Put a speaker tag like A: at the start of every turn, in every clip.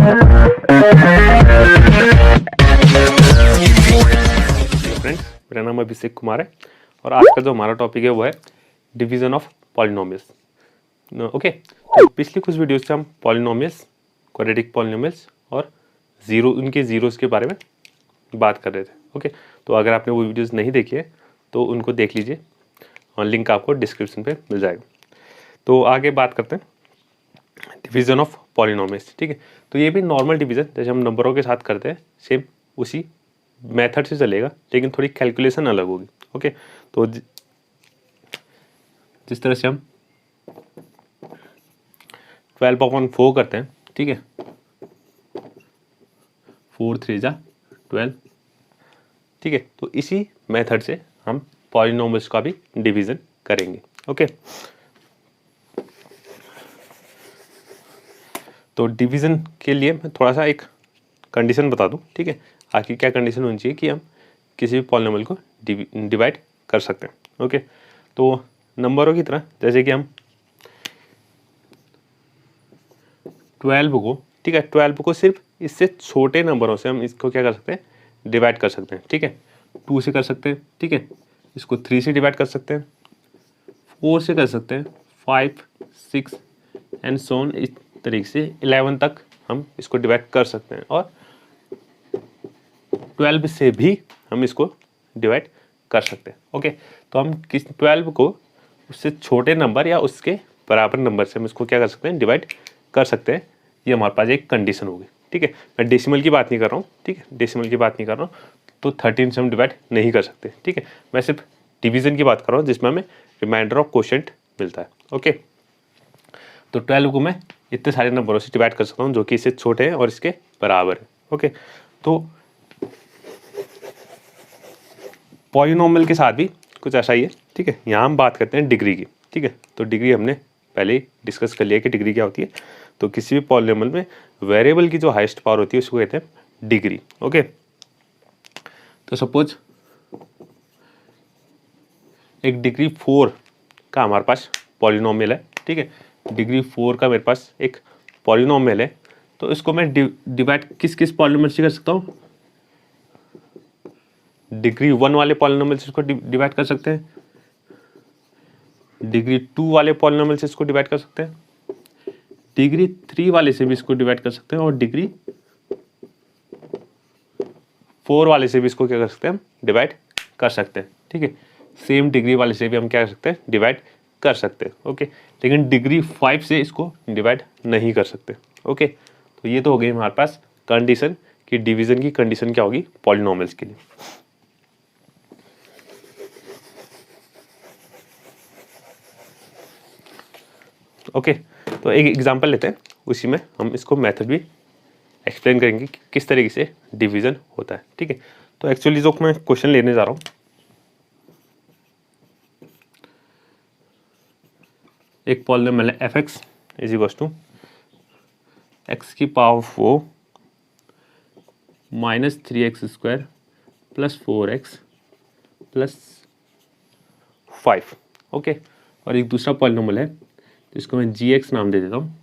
A: Friends, मेरा नाम अभिषेक कुमार है और आज का जो हमारा टॉपिक है वो है डिवीजन ऑफ पॉलिनोमियल्स। ओके, तो पिछली कुछ वीडियोस से हम पॉलिनोमियल्स, क्वाड्रेटिक पॉलिनोमियल्स और उनके ज़ीरोज़ के बारे में बात कर रहे थे। ओके, तो अगर आपने वो वीडियोस नहीं देखी है तो उनको देख लीजिए और लिंक आपको डिस्क्रिप्शन पे मिल जाएगा। तो आगे बात करते हैं डिवीज़न ऑफ पॉलिनोमियल्स। ठीक है, तो ये भी नॉर्मल डिवीज़न जैसे हम नंबरों के साथ करते हैं, सेम उसी मेथड से चलेगा, लेकिन थोड़ी कैलकुलेशन अलग होगी। ओके, तो जिस तरह से हम 12/4 करते हैं, ठीक है, 4 3 जा 12, ठीक है, तो इसी मेथड से हम पॉलिनोमियल्स का भी डिवीज़न करेंगे। ओके, तो डिवीज़न के लिए मैं थोड़ा सा एक कंडीशन बता दूं। ठीक है, आखिर क्या कंडीशन होनी चाहिए कि हम किसी भी पॉलिनोमियल को डिवाइड कर सकते हैं। ओके, तो नंबरों की तरह जैसे कि हम 12 को, ठीक है, 12 को सिर्फ इससे छोटे नंबरों से हम इसको क्या कर सकते हैं, डिवाइड कर सकते हैं। ठीक है, 2 से कर सकते हैं, ठीक है, इसको 3 से डिवाइड कर सकते हैं, 4 से कर सकते हैं, 5 6 एंड सो ऑन, इस तरीके से 11 तक हम इसको डिवाइड कर सकते हैं और 12 से भी हम इसको डिवाइड कर सकते हैं। ओके, तो हम 12 को उससे छोटे नंबर या उसके बराबर नंबर से हम इसको क्या कर सकते हैं, डिवाइड कर सकते हैं। ये हमारे पास एक कंडीशन होगी। ठीक है, मैं डेसिमल की बात नहीं कर रहा हूँ। ठीक है, डेसिमल की बात नहीं कर रहा हूँ, तो 13 से हम डिवाइड नहीं कर सकते। ठीक है, मैं सिर्फ डिवीज़न की बात कर रहा हूँ जिसमें हमें रिमाइंडर ऑफ क्वोशिएंट मिलता है। ओके, तो 12 को मैं इतने सारे नंबरों से डिवाइड कर सकता हूँ जो कि इससे छोटे हैं और इसके बराबर है। ओके, तो पॉलिनोमियल के साथ भी कुछ ऐसा ही है। ठीक है, यहाँ हम बात करते हैं डिग्री की। ठीक है, तो डिग्री हमने पहले ही डिस्कस कर लिया कि डिग्री क्या होती है। तो किसी भी पॉलिनोमियल में वेरिएबल की जो हाईएस्ट पावर होती है उसको कहते हैं डिग्री। ओके, तो सपोज एक डिग्री 4 का हमारे पास पॉलिनोमियल है। ठीक है, डिग्री 4 का मेरे पास एक पॉलिनोमियल है, तो इसको मैं डिवाइड किस किस पॉलिनोमियल से कर सकता हूँ, डिग्री 1 वाले पॉलिनोमियल से इसको डिवाइड कर सकते हैं, डिग्री 2 वाले पॉलिनोमियल से इसको डिवाइड कर सकते हैं, डिग्री 3 वाले से भी इसको डिवाइड कर सकते हैं और डिग्री 4 वाले से भी इसको क्या कर सकते हैं, हम डिवाइड कर सकते हैं। ठीक है, सेम डिग्री वाले से भी हम क्या कर सकते हैं, डिवाइड कर सकते हैं। ओके, लेकिन डिग्री 5 से इसको डिवाइड नहीं कर सकते। ओके, तो ये तो हो गई हमारे पास कंडीशन कि डिवीजन की कंडीशन क्या होगी पॉलिनोमियल्स के लिए। ओके, तो एक एग्जांपल लेते हैं, उसी में हम इसको मेथड भी एक्सप्लेन करेंगे कि किस तरीके से डिवीजन होता है। ठीक है, तो एक्चुअली जो मैं क्वेश्चन लेने जा रहा हूँ, एक पॉलिनोमियल है fx is equals to x की power 4 minus 3x² plus 4x plus 5। Okay, और एक दूसरा पॉलिनोमियल है जिसको मैं gx नाम दे देता हूँ,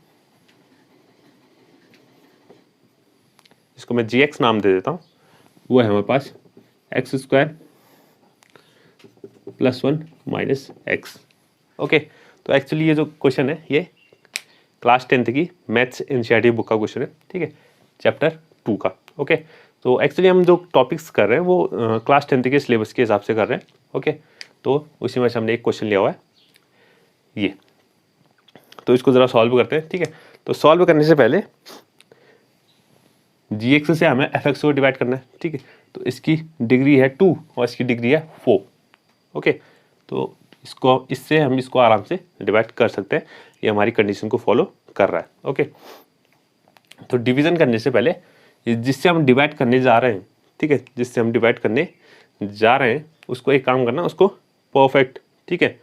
A: इसको मैं gx नाम दे देता हूँ, वो है हमारे पास x² plus 1 minus x। Okay, तो एक्चुअली ये जो क्वेश्चन है ये क्लास 10th की मैथ्स एनसीईआरटी बुक का क्वेश्चन है। ठीक है, चैप्टर 2 का। ओके, तो एक्चुअली हम जो टॉपिक्स कर रहे हैं वो क्लास 10th के सिलेबस के हिसाब से कर रहे हैं। ओके, तो उसी में से हमने एक क्वेश्चन लिया हुआ है ये, तो इसको ज़रा सॉल्व करते हैं। ठीक है, तो सॉल्व करने से पहले gx से हमें fx को डिवाइड करना है। ठीक है, तो इसकी डिग्री है 2 और इसकी डिग्री है 4। ओके, तो इससे हम इसको आराम से डिवाइड कर सकते हैं, ये हमारी कंडीशन को फॉलो कर रहा है। ओके, तो डिवीज़न करने से पहले जिससे हम डिवाइड करने जा रहे हैं, ठीक है, जिससे हम डिवाइड करने जा रहे हैं उसको एक काम करना, उसको परफेक्ट, ठीक है,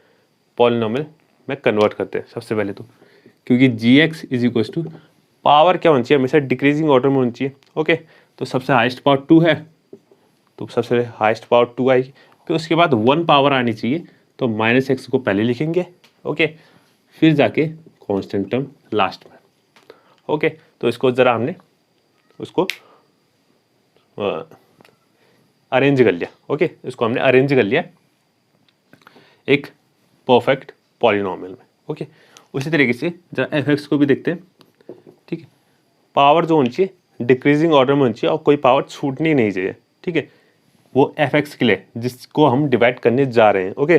A: पॉलिनोमियल में कन्वर्ट करते हैं सबसे पहले तो, क्योंकि gx is equal to power क्या होनी चाहिए, हमेशा डिक्रीजिंग ऑर्डर में होनी चाहिए। ओके, तो सबसे हाईएस्ट पावर 2 है, तो सबसे हाईएस्ट पावर 2 आएगी, फिर उसके बाद 1 पावर आनी चाहिए, तो माइनस एक्स को पहले लिखेंगे। ओके, फिर जाके कांस्टेंट टर्म लास्ट में। ओके, तो इसको ज़रा हमने उसको अरेंज कर लिया। ओके, इसको हमने अरेंज कर लिया एक परफेक्ट पॉलिनॉमियल में। ओके, उसी तरीके से जरा एफ एक्स को भी देखते हैं। ठीक है, पावर जो होनी चाहिए डिक्रीजिंग ऑर्डर में होनी चाहिए और कोई पावर छूटनी नहीं चाहिए। ठीक है, वो एफ एक्स के लिए जिसको हम डिवाइड करने जा रहे हैं। ओके,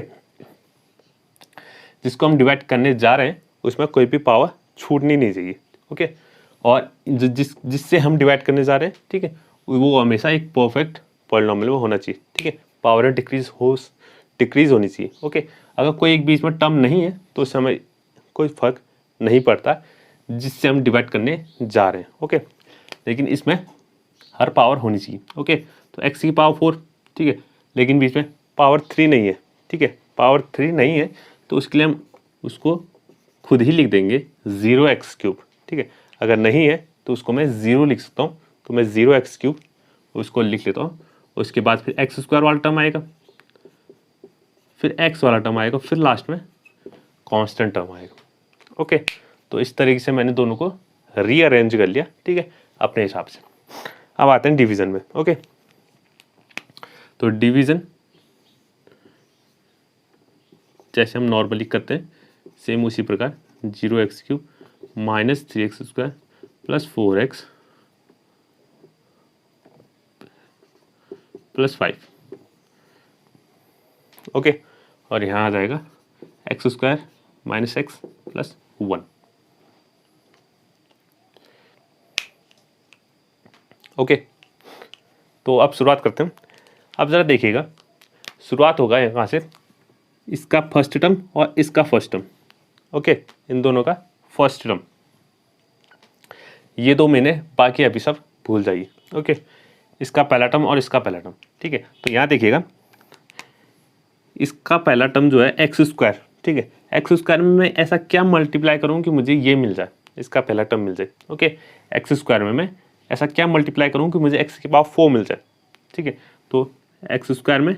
A: जिसको हम डिवाइड करने जा रहे हैं उसमें कोई भी पावर छूटनी नहीं चाहिए। ओके, और जिससे हम डिवाइड करने जा रहे हैं, ठीक है, वो हमेशा एक परफेक्ट पॉलिनॉमियल में होना चाहिए। ठीक है, पावर डिक्रीज होनी चाहिए। ओके, अगर कोई एक बीच में टर्म नहीं है तो उससे हमें कोई फर्क नहीं पड़ता जिससे हम डिवाइड करने जा रहे हैं। ओके, लेकिन इसमें हर पावर होनी चाहिए। ओके, तो x की पावर 4, ठीक है, लेकिन बीच में पावर 3 नहीं है। ठीक है, पावर 3 नहीं है तो उसके लिए हम उसको खुद ही लिख देंगे 0x3। ठीक है, अगर नहीं है तो उसको मैं 0 लिख सकता हूँ, तो मैं 0x3 उसको लिख लेता हूँ। उसके बाद फिर x² वाला टर्म आएगा, फिर x वाला टर्म आएगा, फिर लास्ट में कांस्टेंट टर्म आएगा। ओके, तो इस तरीके से मैंने दोनों को रीअरेंज कर लिया। ठीक है, अपने हिसाब से। अब आते हैं डिवीजन में। ओके, तो डिवीजन जैसे हम नॉर्मली करते हैं सेम उसी प्रकार 0x³ minus 3x² plus 4x plus 5। Okay, और यहाँ आ जाएगा x² minus x plus 1। Okay, तो अब शुरुआत करते हैं। अब ज़रा देखिएगा, शुरुआत होगा यहाँ से इसका फर्स्ट टर्म और इसका फर्स्ट टर्म। ओके, इन दोनों का फर्स्ट टर्म, ये दो मैंने, बाकी अभी सब भूल जाइए। ओके, इसका पहला टर्म और इसका पहला टर्म। ठीक है, तो यहाँ देखिएगा इसका पहला टर्म जो है x²। ठीक है, x² में मैं ऐसा क्या मल्टीप्लाई करूँ कि मुझे ये मिल जाए, इसका पहला टर्म मिल जाए। ओके, x² में मैं ऐसा क्या मल्टीप्लाई करूँ कि मुझे x की पावर 4 मिल जाए। ठीक है, तो x² में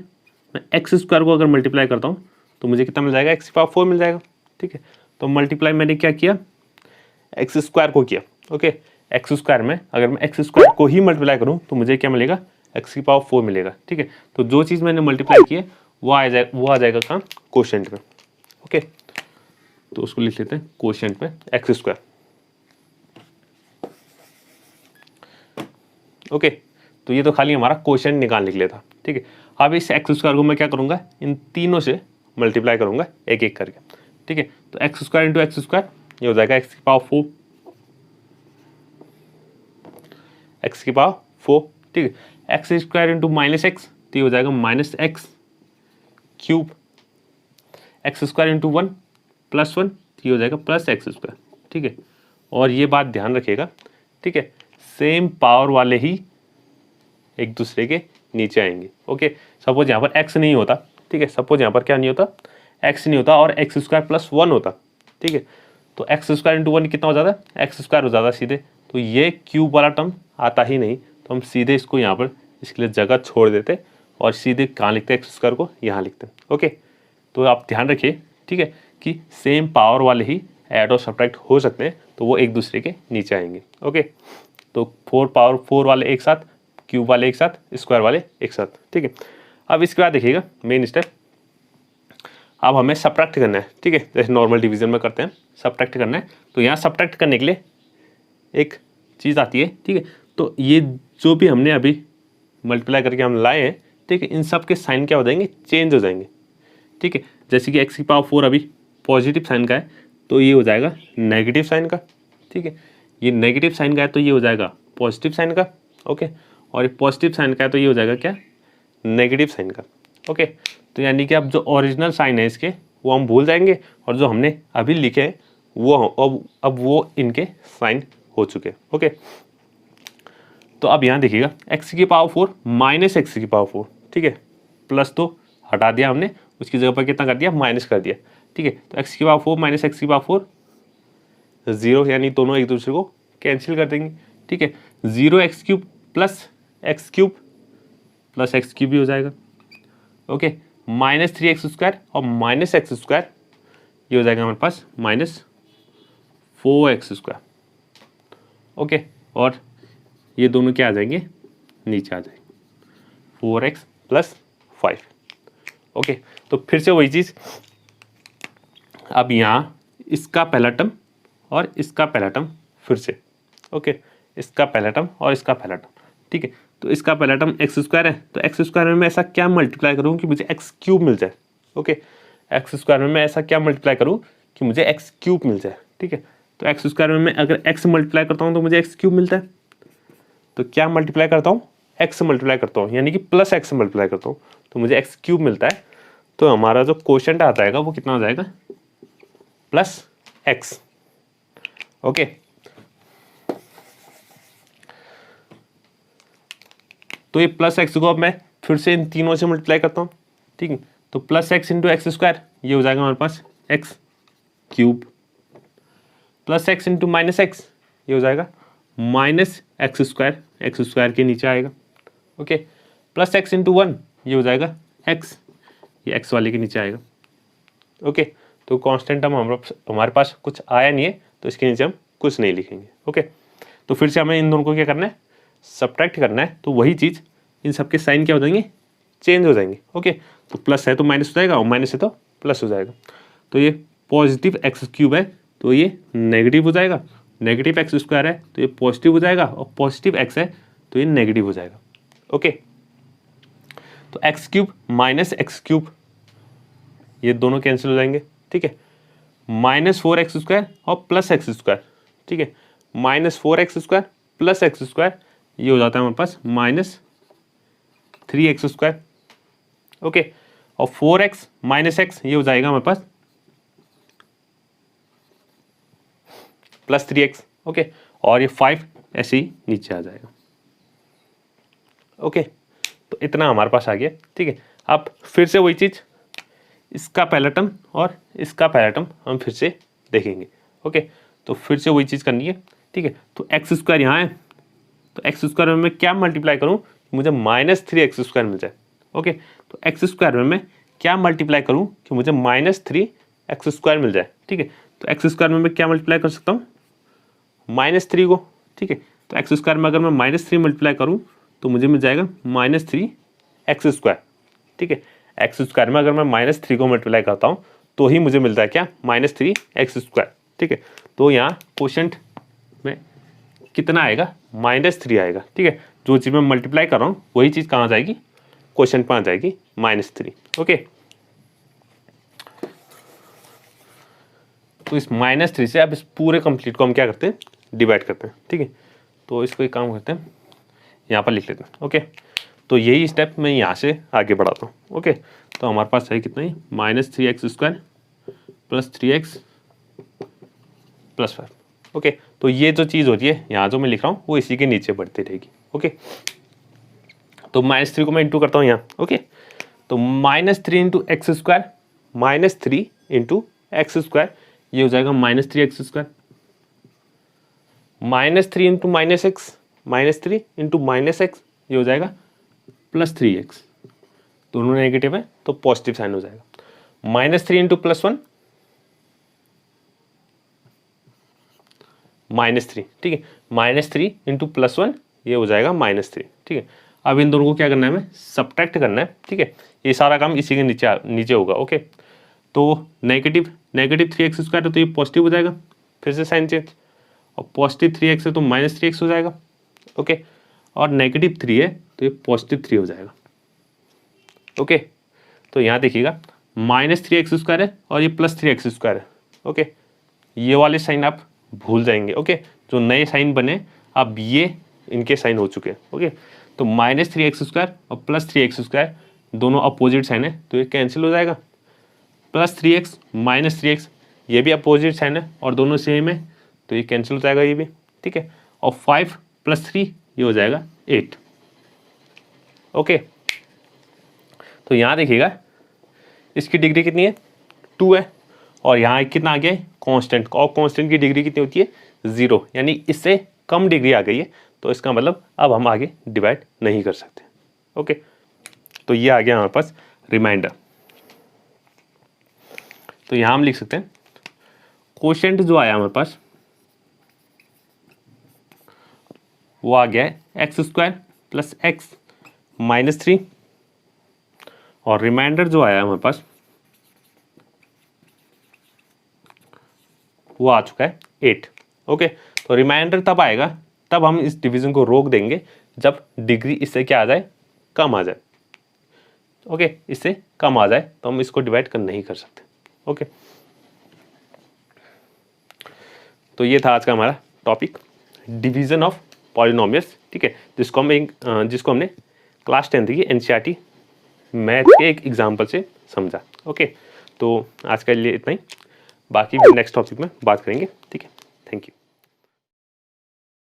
A: मैं x² को अगर मल्टीप्लाई करता हूँ तो मुझे कितना मिल जाएगा, x की पावर 4 मिल जाएगा। ठीक है, तो मल्टीप्लाई मैंने क्या किया, x² को किया। ओके, x² में अगर मैं x² को ही मल्टीप्लाई करूँ तो मुझे क्या मिलेगा, x की पावर 4 मिलेगा। ठीक है, तो जो चीज़ मैंने मल्टीप्लाई की है वो आ जाएगा कहाँ, कोशेंट में। ओके, तो उसको लिख लेते हैं कोशेंट में x²। ओके, तो ये तो खाली हमारा कोशेंट निकालने के लिए था। ठीक है, अब इस x² को मैं क्या करूँगा, इन तीनों से मल्टीप्लाई करूँगा एक एक करके। ठीक है, तो x² इंटू x², ये हो जाएगा x की पावर 4, x की पावर 4। ठीक है, x² इंटू माइनस एक्स, तो ये हो जाएगा minus x cube, x² into 1 plus 1, तो ये हो जाएगा प्लस x²। ठीक है, और ये बात ध्यान रखिएगा। ठीक है, सेम पावर वाले ही एक दूसरे के नीचे आएंगे। ओके, सपोज यहाँ पर x नहीं होता। ठीक है, सपोज यहाँ पर क्या नहीं होता, x नहीं होता और x² प्लस 1 होता। ठीक है, तो x² इंटू 1 कितना हो जाता है, x² हो जाता सीधे, तो ये क्यूब वाला टर्म आता ही नहीं, तो हम सीधे इसको यहाँ पर इसके लिए जगह छोड़ देते और सीधे कहाँ लिखते हैं, x² को यहाँ लिखते हैं। ओके, तो आप ध्यान रखिए, ठीक है, कि सेम पावर वाले ही ऐड और सब्ट्रैक्ट हो सकते हैं, तो वो एक दूसरे के नीचे आएंगे। ओके, तो 4 पावर 4 वाले एक साथ, क्यूब वाले एक साथ, स्क्वायर वाले एक साथ। ठीक है, अब इसके बाद देखिएगा मेन स्टेप, अब हमें सब्ट्रैक्ट करना है। ठीक है, जैसे नॉर्मल डिवीजन में करते हैं, सब्ट्रैक्ट करना है। तो यहाँ सब्ट्रैक्ट करने के लिए एक चीज़ आती है। ठीक है, तो ये जो भी हमने अभी मल्टीप्लाई करके हम लाए हैं, ठीक है, इन सब के साइन क्या हो जाएंगे, चेंज हो जाएंगे। ठीक है, जैसे कि x की पावर 4 अभी पॉजिटिव साइन का है तो ये हो जाएगा नेगेटिव साइन का। ठीक है, ये नेगेटिव साइन का है तो ये हो जाएगा पॉजिटिव साइन का। ओके, और पॉजिटिव साइन का है तो ये हो जाएगा क्या, नेगेटिव साइन का। ओके, तो यानी कि अब जो ओरिजिनल साइन है इसके वो हम भूल जाएंगे और जो हमने अभी लिखे हैं वो अब वो इनके साइन हो चुके हैं। ओके, तो अब यहाँ देखिएगा x की पावर 4 माइनस x की पावर 4। ठीक है, प्लस तो हटा दिया हमने, उसकी जगह पर कितना कर दिया, माइनस कर दिया। ठीक है, तो x की पावर 4 माइनस x की पावर 4 0, यानी दोनों एक दूसरे को कैंसिल कर देंगे। ठीक है, 0x³ plus x³ plus x³ भी हो जाएगा। ओके, माइनस 3x² और माइनस x², ये हो जाएगा हमारे पास माइनस 4x²। ओके, और ये दोनों क्या आ जाएंगे, नीचे आ जाएंगे, 4x + 5। ओके, तो फिर से वही चीज़, अब यहाँ इसका पहला टर्म और इसका पहला टर्म फिर से, ओके, इसका पहला टर्म और इसका पहला टर्म, ठीक है। तो इसका पहला टर्म x² है, तो x² में मैं ऐसा क्या मल्टीप्लाई करूँ कि मुझे x³ मिल जाए, ओके। x² में मैं ऐसा क्या मल्टीप्लाई करूँ कि मुझे x³ मिल जाए, ठीक है। तो x² में मैं अगर x मल्टीप्लाई करता हूँ तो मुझे x³ मिलता है, तो क्या मल्टीप्लाई करता हूँ, x मल्टीप्लाई करता हूँ, यानी कि +x मल्टीप्लाई करता हूँ तो मुझे x³ मिलता है। तो हमारा जो क्वोशंट आता है वो कितना हो जाएगा, +x, ओके। तो ये +x को अब मैं फिर से इन तीनों से मल्टीप्लाई करता हूँ, ठीक है। तो +x × x², ये हो जाएगा हमारे पास x³ +x × -x, ये हो जाएगा -x², x² के नीचे आएगा, ओके। +x × 1, ये हो जाएगा x, ये x वाले के नीचे आएगा, ओके। तो कांस्टेंट टर्म हमारे पास कुछ आया नहीं है, तो इसके नीचे हम कुछ नहीं लिखेंगे, ओके। तो फिर से हमें इन दोनों को क्या करना है, सब्ट्रैक्ट करना है। तो वही चीज़, इन सबके साइन क्या हो जाएंगे, चेंज हो जाएंगे, ओके। तो प्लस है तो माइनस हो जाएगा और माइनस है तो प्लस हो जाएगा। तो ये पॉजिटिव x³ है तो ये नेगेटिव हो जाएगा, नेगेटिव x² है तो ये पॉजिटिव हो जाएगा और पॉजिटिव x है तो ये नेगेटिव हो जाएगा, ओके। तो x³ - x³ ये दोनों कैंसिल हो जाएंगे, ठीक है। -4x² और +x², ठीक है। -4x² + x², ये हो जाता है हमारे पास -3x², ओके। और 4x - x, ये हो जाएगा हमारे पास +3x, ओके। और ये 5 ऐसे ही नीचे आ जाएगा, ओके। तो इतना हमारे पास आ गया, ठीक है। अब फिर से वही चीज़, इसका पहला टर्म और इसका पहला टर्म हम फिर से देखेंगे, ओके। तो फिर से वही चीज़ करनी है, ठीक है। तो x² यहाँ है, तो x² में मैं क्या मल्टीप्लाई करूँ, मुझे -3x² मिल जाए, ओके। तो x² में मैं क्या मल्टीप्लाई करूँ कि मुझे -3x² मिल जाए, ठीक है। तो x² में मैं क्या मल्टीप्लाई कर सकता हूँ, -3 को, ठीक है। तो x² में अगर मैं -3 मल्टीप्लाई करूँ तो मुझे मिल जाएगा -3x², ठीक है। x² में अगर मैं -3 को मल्टीप्लाई करता हूँ तो ही मुझे मिलता है क्या, -3x², ठीक है। तो यहाँ क्वोशंट में कितना आएगा, -3 आएगा, ठीक है। जो चीज़ मैं मल्टीप्लाई कर रहा हूँ वही चीज़ कहाँ जाएगी, क्वोशंट पर आ जाएगी, -3, ओके। तो इस -3 से अब इस पूरे कंप्लीट को हम क्या करते हैं, डिवाइड करते हैं, ठीक है। तो इसको एक काम करते हैं, यहाँ पर लिख लेते हैं, ओके। तो यही स्टेप मैं यहाँ से आगे बढ़ाता हूँ, ओके। तो हमारे पास है कितना ही, -3x² + 3x + 5, ओके। तो ये जो चीज़ होती है यहाँ जो मैं लिख रहा हूँ वो इसी के नीचे बढ़ती रहेगी, ओके। तो -3 को मैं इंटू करता हूँ यहाँ, ओके। तो -3 × x², -3 × x², ये हो जाएगा -3x², -3 × -x, -3 × -x, ये हो जाएगा +3x। दोनों नेगेटिव है तो पॉजिटिव साइन हो जाएगा। -3 × +1, -3, ठीक है। -3 × +1, ये हो जाएगा -3, ठीक है। अब इन दोनों को क्या करना है, हमें सब्ट्रैक्ट करना है, ठीक है। ये सारा काम इसी के नीचे होगा, ओके। तो नेगेटिव 3x² है तो ये पॉजिटिव हो जाएगा, फिर से साइन चेंज, और पॉजिटिव 3x है तो -3x हो जाएगा, ओके। और -3 है तो ये +3 हो जाएगा, ओके। तो यहाँ देखिएगा -3x² है और ये +3x² है, ओके। ये वाले साइन आप भूल जाएंगे, ओके। जो नए साइन बने अब ये इनके साइन हो चुके हैं, ओके। तो -3x² और +3x² दोनों अपोजिट साइन है तो ये कैंसिल हो जाएगा। +3x -3x ये भी अपोजिट साइन है और दोनों सेम है तो ये कैंसिल हो जाएगा ये भी, ठीक है। और 5 + 3 ये हो जाएगा 8, ओके। तो यहाँ देखिएगा इसकी डिग्री कितनी है, 2 है, और यहाँ कितना आ गया है, कांस्टेंट, और कांस्टेंट की डिग्री कितनी होती है, 0, यानी इससे कम डिग्री आ गई है। तो इसका मतलब अब हम आगे डिवाइड नहीं कर सकते, ओके। तो ये आ गया हमारे पास रिमाइंडर। तो यहाँ हम लिख सकते हैं क्वोशंट जो आया हमारे पास वो आ गया है x square plus x minus 3, और रिमाइंडर जो आया हमारे पास वो आ चुका है 8। ओके, तो रिमाइंडर तब आएगा, तब हम इस डिवीजन को रोक देंगे जब डिग्री इससे क्या आ जाए, कम आ जाए। ओके, इससे कम आ जाए तो हम इसको डिवाइड कर नहीं कर सकते। ओके, तो ये था आज का हमारा टॉपिक, डिवीजन ऑफ पॉलिनोमियल्स। ठीक है, जिसको हमने क्लास 10th की एनसीईआरटी मैथ के एक एग्जाम्पल से समझा। ओके, तो आज के लिए इतना ही, बाकी नेक्स्ट टॉपिक में बात करेंगे। ठीक है, थैंक यू।